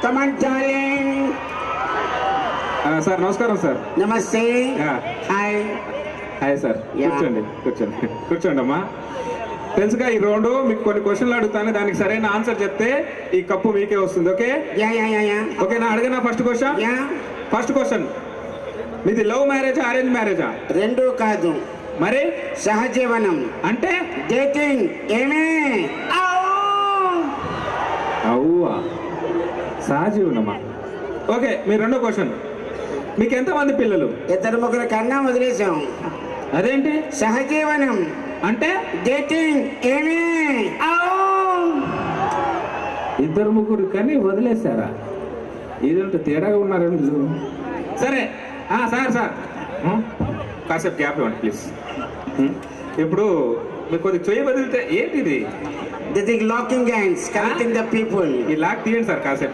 Come on, darling. Sir నమస్కారం sir. Namaste. Hi. Hi sir. కూర్చోండి అమ్మా. తెలుసుగా ఈ రౌండ్ మీకు కొన్ని క్వశ్చన్లు అడుగుతాను, దానికి సరైన ఆన్సర్ చెప్తే ఈ కప్పు మీకే వస్తుంది. ఓకే? ఓకే, నా అడిగిన ఫస్ట్ క్వశ్చన్ మీది లవ్ మ్యారేజా అరేంజ్ మ్యారేజా? రెండు కాదు. మరి సహజీవనం అంటే డేటింగ్. ఏమే అవ్వా సహజీవనమా? ఓకే, మీ రెండో క్వశ్చన్, మీకు ఎంతమంది పిల్లలు? 2-3 కన్నా వదిలేసాం. అదేంటి సహజీవనం అంటే? డేటింగ్. ఏమే 2-3 కానీ వదిలేశారా? ఇదంతా తేడాగా ఉన్నారండి. సరే సార్ కాసేపు గ్యాప్ ఇవ్వండి ప్లీజ్. ఇప్పుడు మీకు కొద్దిగా చెయ్యి వదిలితే ఏంటిది? Locking hands connecting the people. ఈ లాక్ తీయండి సార్ కాసేపు.